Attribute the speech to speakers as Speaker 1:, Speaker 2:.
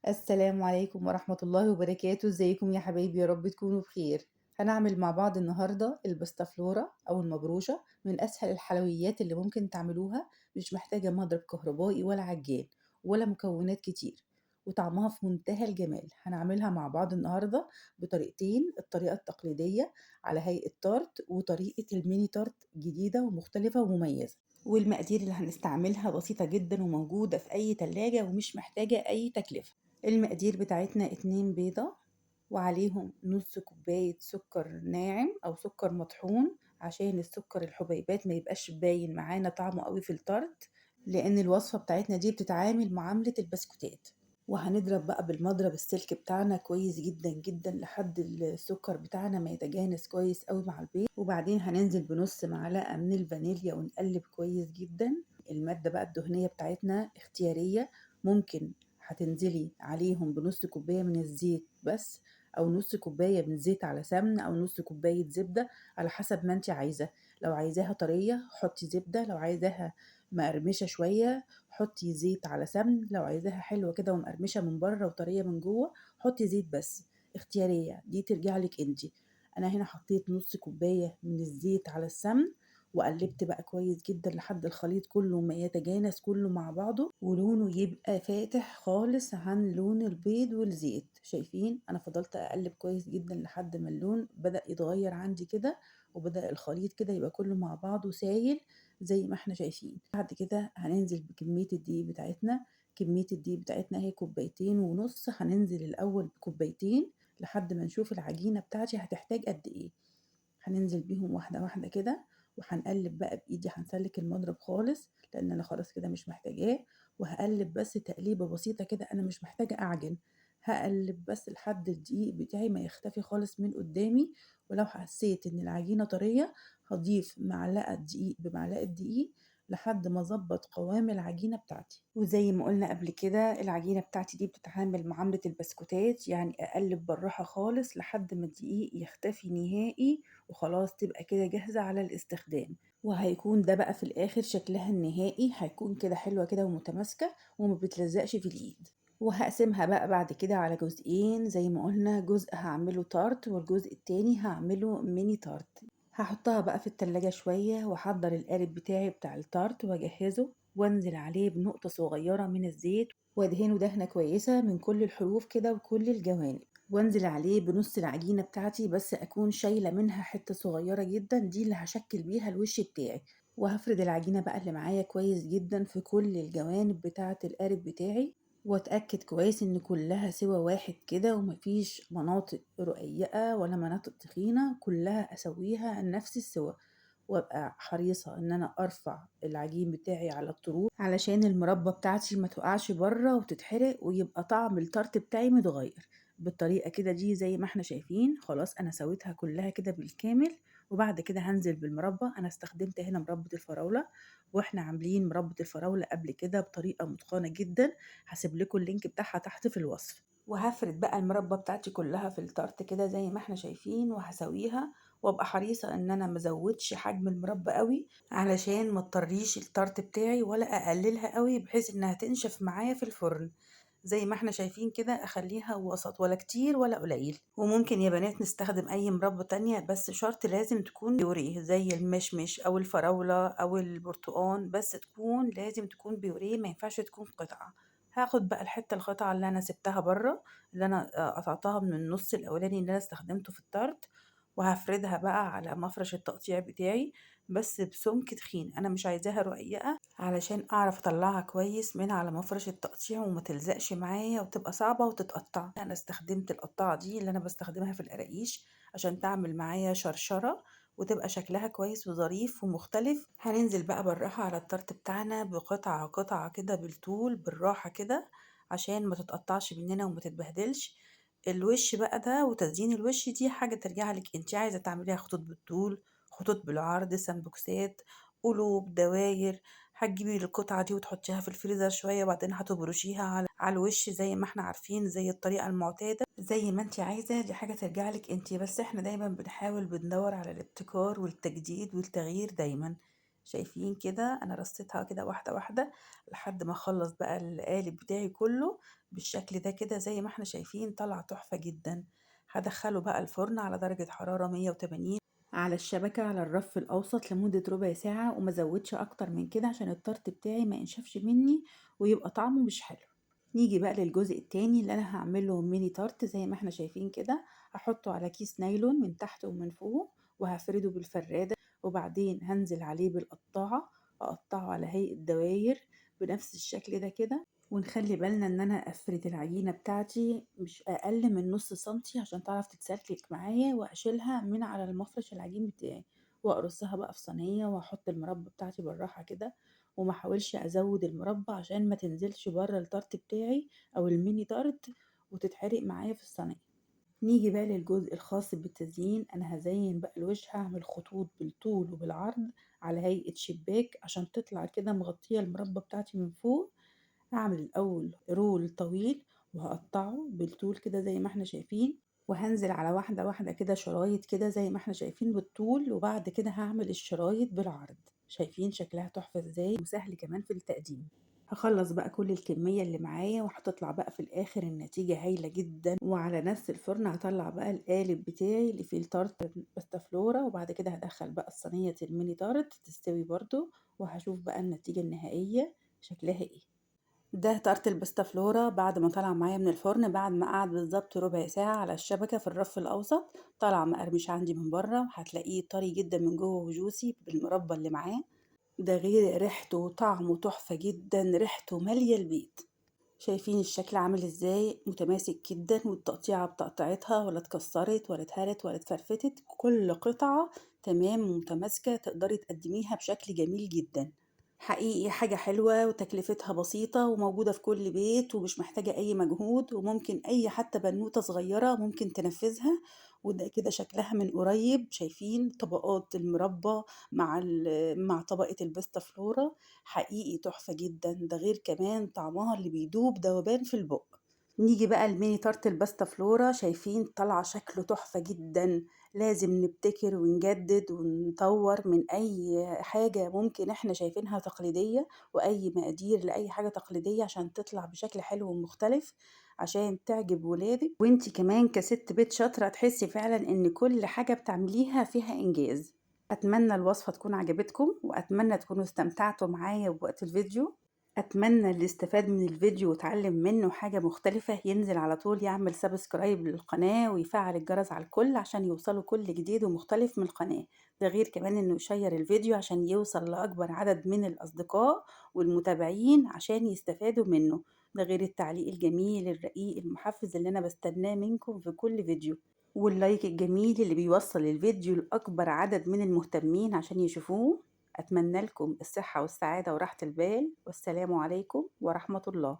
Speaker 1: السلام عليكم ورحمة الله وبركاته، ازيكم يا حبايبي؟ يا رب تكونوا بخير. هنعمل مع بعض النهاردة البستافلورا أو المبروشة، من أسهل الحلويات اللي ممكن تعملوها. مش محتاجة مضرب كهربائي ولا عجان ولا مكونات كتير، وطعمها في منتهى الجمال. هنعملها مع بعض النهاردة بطريقتين: الطريقة التقليدية على هيئة تارت، وطريقة الميني تارت جديدة ومختلفة ومميزة. والمقادير اللي هنستعملها بسيطة جدا وموجودة في أي تلاجة ومش محتاجة أي تكلفة. المقادير بتاعتنا 2 بيضة، وعليهم نص كوباية سكر ناعم أو سكر مطحون، عشان السكر الحبيبات ما يبقاش باين معانا طعمه قوي في التارت، لأن الوصفة بتاعتنا دي بتتعامل معاملة البسكوتات. وهنضرب بقى بالمضرب السلك بتاعنا كويس جدا جدا لحد السكر بتاعنا ما يتجانس كويس قوي مع البيض. وبعدين هننزل بنص معلقة من الفانيليا ونقلب كويس جدا. المادة بقى الدهنية بتاعتنا اختيارية، ممكن هتنزلي عليهم بنص كوباية من الزيت بس، أو نص كوباية من زيت على سمن، أو نص كوباية زبدة، على حسب ما انت عايزة. لو عايزاها طرية حطي زبدة، لو عايزاها مقرمشة شوية حطي زيت على سمن، لو عايزاها حلوة كده ومقرمشة من بره وطرية من جوه حطي زيت بس. اختيارية دي ترجعلك انتي. أنا هنا حطيت نص كوباية من الزيت على السمن، وقلبت بقى كويس جدا لحد الخليط كله ما يتجانس كله مع بعضه، ولونه يبقى فاتح خالص عن لون البيض والزيت. شايفين؟ انا فضلت اقلب كويس جدا لحد ما اللون بدأ يتغير عندي كده، وبدأ الخليط كده يبقى كله مع بعضه سايل زي ما احنا شايفين. بعد كده هننزل بكمية الدقيق بتاعتنا. كمية الدقيق بتاعتنا هي كوبايتين ونص. هننزل الأول بكوبايتين لحد ما نشوف العجينة بتاعتي هتحتاج قد ايه. هننزل بيهم واحدة واحدة كده، وهنقلب بقى بإيدي. هنسلك المضرب خالص لأن أنا خلاص كده مش محتاجاه، وهقلب بس تقليبة بسيطة كده. أنا مش محتاجة أعجن، هقلب بس لحد الدقيق بتاعي ما يختفي خالص من قدامي. ولو حسيت إن العجينة طرية هضيف معلقة دقيق بمعلقة دقيق لحد ما اظبط قوام العجينة بتاعتي. وزي ما قلنا قبل كده العجينة بتاعتي دي بتتعامل معاملة البسكوتات، يعني اقلب بالراحة خالص لحد ما الدقيق يختفي نهائي، وخلاص تبقى كده جاهزة على الاستخدام. وهيكون ده بقى في الاخر شكلها النهائي، هيكون كده حلوة كده ومتماسكة وما بتلزقش في الايد. وهقسمها بقى بعد كده على جزئين زي ما قلنا، جزء هعمله تارت والجزء التاني هعمله ميني تارت. هحطها بقى في التلاجة شوية، واحضر القالب بتاعي بتاع التارت واجهزه، وانزل عليه بنقطة صغيرة من الزيت، وادهنه دهنة كويسة من كل الحروف كده وكل الجوانب. وانزل عليه بنص العجينة بتاعتي، بس اكون شايلة منها حتة صغيرة جدا، دي اللي هشكل بيها الوش بتاعي. وهفرد العجينة بقى اللي معايا كويس جدا في كل الجوانب بتاعة القالب بتاعي، واتأكد كويس ان كلها سوا واحد كده، ومفيش مناطق رقيقة ولا مناطق تخينة، كلها اسويها نفس السوا. وابقى حريصة ان انا ارفع العجين بتاعي على الطروف علشان المربى بتاعتي ما تقعش بره وتتحرق، ويبقى طعم التارت بتاعي متغير. بالطريقة كده دي زي ما احنا شايفين خلاص انا سويتها كلها كده بالكامل. وبعد كده هنزل بالمربى. انا استخدمت هنا مربى الفراولة، واحنا عاملين مربى الفراولة قبل كده بطريقة متقنة جدا، هسيب لكم اللينك بتاعها تحت في الوصف. وهفرد بقى المربى بتاعتي كلها في التارت كده زي ما احنا شايفين، وهسويها. وابقى حريصة ان انا مزودش حجم المربى قوي علشان ما اضطريش التارت بتاعي، ولا اقللها قوي بحيث انها تنشف معايا في الفرن. زي ما احنا شايفين كده اخليها وسط، ولا كتير ولا قليل. وممكن يا بنات نستخدم اي مربى تانية، بس شرط لازم تكون بيوريه زي المشمش او الفراولة او البرتقان، بس تكون لازم تكون بيوريه، ما ينفعش تكون قطعة. هاخد بقى القطعة اللي انا سبتها بره، اللي انا قطعتها من النص الاولاني اللي انا استخدمته في التارت، وهفردها بقى على مفرش التقطيع بتاعي، بس بسمك تخين. انا مش عايزاها رقيقة علشان اعرف اطلعها كويس من على مفرش التقطيع وما تلزقش معايا وتبقى صعبة وتتقطع. انا استخدمت القطاعة دي اللي انا بستخدمها في القراقيش عشان تعمل معايا شرشرة وتبقى شكلها كويس وظريف ومختلف. هننزل بقى بالراحة على التارت بتاعنا بقطعة قطعة كده بالطول بالراحة كده، عشان ما تتقطعش مننا وما تتبهدلش. الوش بقى ده وتزيين الوش دي حاجة ترجع لك انت، عايزة تعمليها خطوط بالطول، خطوط بالعرض، سمبوكسات، قلوب، دواير. هتجيبي القطعة دي وتحطيها في الفريزر شوية، وبعدين هتبرشيها على الوش زي ما احنا عارفين، زي الطريقة المعتادة زي ما انت عايزة. دي حاجة ترجع لك انت، بس احنا دايما بنحاول بندور على الابتكار والتجديد والتغيير دايما. شايفين كده أنا رصيتها كده واحدة واحدة لحد ما أخلص بقى القالب بتاعي كله بالشكل ده كده زي ما احنا شايفين طلع تحفة جدا. هدخله بقى الفرن على درجة حرارة 180 على الشبكة على الرف الأوسط لمدة ربع ساعة، وما زودش أكتر من كده عشان الطرت بتاعي ما ينشفش مني ويبقى طعمه مش حلو. نيجي بقى للجزء التاني اللي أنا هعمله ميني تارت زي ما احنا شايفين كده. هحطه على كيس نايلون من تحت ومن فوق وهفرده بالفرادة، وبعدين هنزل عليه بالقطاعة أقطعه على هيئة دواير بنفس الشكل ده كده. ونخلي بالنا ان انا افرد العجينة بتاعتي مش اقل من نص سنتي عشان تعرف تتسلك معايا، واشيلها من على المفرش العجين بتاعي واقرصها بقى في صينية واحط المربى بتاعتي بالراحة كده. وما احاولش ازود المربى عشان ما تنزلش بره التارت بتاعي او الميني تارت وتتحرق معايا في الصينية. نيجي بقى للجزء الخاص بالتزيين. انا هزين بقى الوش، هعمل خطوط بالطول وبالعرض على هيئة شباك عشان تطلع كده مغطية المربى بتاعتي من فوق. هعمل الأول رول طويل وهقطعه بالطول كده زي ما احنا شايفين، وهنزل على واحدة واحدة كده شرايط كده زي ما احنا شايفين بالطول، وبعد كده هعمل الشرايط بالعرض. شايفين شكلها تحفة ازاي وسهل كمان في التقديم. هخلص بقى كل الكمية اللي معايا وهتطلع بقى في الآخر النتيجة هايلة جدا. وعلى نفس الفرن هطلع بقى القالب بتاعي اللي فيه التارت بستافلورا، وبعد كده هدخل بقى الصينية الميني تارت تستوي برضو، وهشوف بقى النتيجة النهائية شكلها ايه. ده تارت البستافلورا بعد ما طلع معايا من الفرن، بعد ما قعد بالظبط ربع ساعة على الشبكة في الرف الأوسط. طلع مقرمش عندي من بره، هتلاقيه طري جدا من جوه وجوسي بالمربى اللي معاه. ده غير ريحته وطعمه تحفة جدا، ريحته مالية البيت. شايفين الشكل عامل ازاي متماسك جدا، والتقطيعة بتقطيعتها ولا اتكسرت ولا اتهرت ولا اتفرفتت، كل قطعة تمام متماسكة تقدري تقدميها بشكل جميل جدا. حقيقي حاجة حلوة وتكلفتها بسيطة وموجودة في كل بيت ومش محتاجة أي مجهود، وممكن أي حتى بنوتة صغيرة ممكن تنفذها. وده كده شكلها من قريب، شايفين طبقات المربى مع طبقة البيستا فلورا. حقيقي تحفة جدا، ده غير كمان طعمها اللي بيدوب دوبان في البق. نيجي بقى الميني تارت الباستا فلورا، شايفين طالعة شكله تحفة جدا. لازم نبتكر ونجدد ونطور من أي حاجة ممكن احنا شايفينها تقليدية، وأي مقادير لأي حاجة تقليدية عشان تطلع بشكل حلو ومختلف عشان تعجب ولادك. وانتي كمان كست بيت شاطرة تحسي فعلا ان كل حاجة بتعمليها فيها إنجاز. أتمنى الوصفة تكون عجبتكم، وأتمنى تكونوا استمتعتوا معايا بوقت الفيديو. أتمنى اللي استفاد من الفيديو وتعلم منه حاجة مختلفة ينزل على طول يعمل سبسكرايب للقناة ويفعل الجرس على الكل عشان يوصله كل جديد ومختلف من القناة. ده غير كمان انه يشير الفيديو عشان يوصل لأكبر عدد من الأصدقاء والمتابعين عشان يستفادوا منه. ده غير التعليق الجميل الرقيق المحفز اللي أنا بستناه منكم في كل فيديو، واللايك الجميل اللي بيوصل الفيديو لأكبر عدد من المهتمين عشان يشوفوه. أتمنى لكم الصحة والسعادة وراحة البال، والسلام عليكم ورحمة الله.